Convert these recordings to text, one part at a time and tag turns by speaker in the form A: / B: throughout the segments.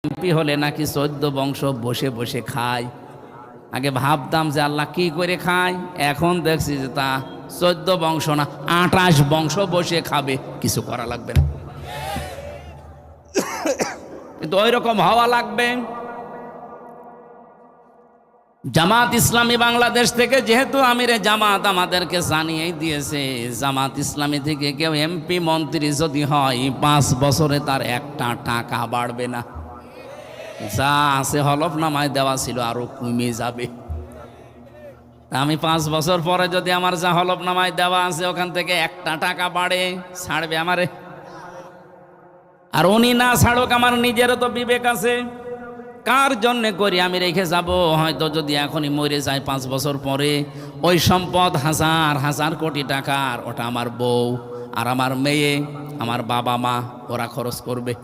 A: MP হলে নাকি 14 বংশ বসে বসে খায়। আগে ভাবতাম যে আল্লাহ কি করে খায়, এখন দেখছি যে তা 14 বংশ না 28 বংশ বসে খাবে, কিছু করা লাগবে না। কিন্তু ওই রকম হওয়া লাগবে। জামাত ইসলামী বাংলাদেশ থেকে যেহেতু আমিরে জামাত আমাদেরকে জানিয়েই দিয়েছে, জামাত ইসলামী থেকে কেউ এমপি মন্ত্রী যদি হয় 5 বছরে তার একটা টাকা বাড়বে না। যা আছে হলফনামায় দেওয়া ছিল আরো কমে যাবে। আমি 5 বছর পরে যদি আমার যা হলফনামায় দেওয়া আছে ওখান থেকে একটা টাকা বাড়ে, ছাড়বে আমারে? আর উনি না ছাড়ুক, আমার নিজেরও তো বিবেক আছে। কার জন্যে করি আমি রেখে যাব? হয়তো যদি এখনই মরে যায় 5 বছর পরে ওই সম্পদ হাজার হাজার কোটি টাকার, ওটা আমার বউ আর আমার মেয়ে, আমার বাবা মা ওরা খরচ করবে।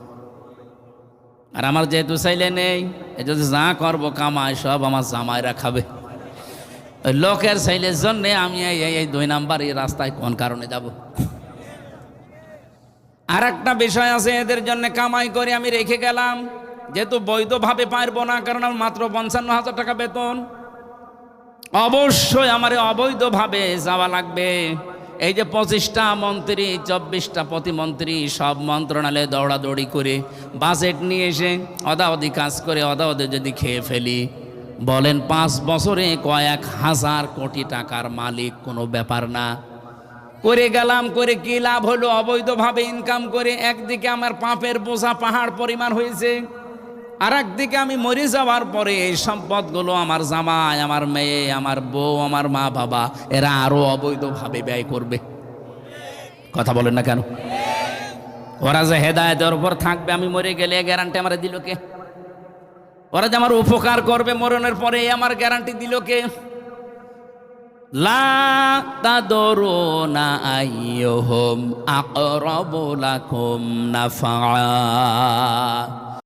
A: আর আমার যেহেতু চাইলে নেই, এই যদি যা করবো কামাই সব আমার জামাইরা খাবে। ওই লোকের চাইলের জন্যে আমি এই 2 নাম্বার এই রাস্তায় কোন কারণে যাব? আর একটা বিষয় আছে, এদের জন্য কামাই করে আমি রেখে গেলাম, যেহেতু বৈধভাবে পারবো না, কারণ আমার মাত্র 55,000 টাকা বেতন, অবশ্যই আমার অবৈধভাবে যাওয়া লাগবে। এই যে 25টা মন্ত্রী 24টা প্রতিমন্ত্রী সব মন্ত্রণালয়ে দৌড়াদৌড়ি করে বাজেট নিয়ে এসে অদাওদি কাজ করে অদাওদি যদি খেয়ে ফেলি, বলেন 5 বছরে কয়েক হাজার কোটি টাকার মালিক কোনো ব্যাপার না। করে গেলাম, করে কি লাভ হলো? অবৈধভাবে ইনকাম করে একদিকে আমার পাপের বোঝা পাহাড় পরিমাণ হয়েছে, আর একদিকে আমি মরে যাওয়ার পরে এই সম্পদগুলো আমার জামাই, আমার মেয়ে, আমার বউ, আমার মা বাবা এরা আরো অবৈধভাবে ব্যয় করবে। কথা বলেন না কেন? ওরা যে হেদায়েতের উপর থাকবে আমি মরে গেলে, গ্যারান্টি আমার দিল কে? ওরা যে আমার উপকার করবে মরণের পরে, আমার গ্যারান্টি দিল কে? লা তাদরুনা আইয়ুহুম আকরাবু লাকুম নাফআ।